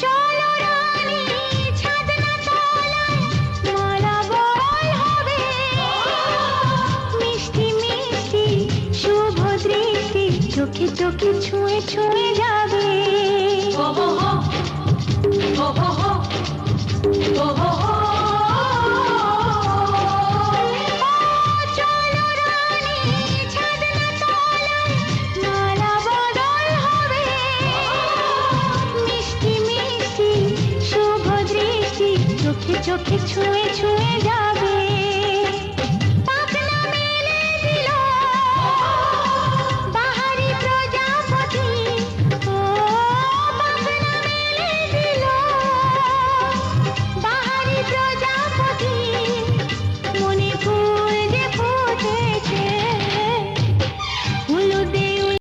চলো রানী ছাদনা তলায় মালা বদল হবে, মিষ্টি মিষ্টি শুভ দৃষ্টি চোখে চোখে ছুঁয়ে ছুঁয়ে যাবে। ও হো হো, ও হো হো, ও হো হো। চলো রানী ছাদনা তলায় মালা বদল হবে, মিষ্টি মিষ্টি শুভ দৃষ্টি চোখে চোখে ছুঁয়ে ছুঁয়ে যাবে।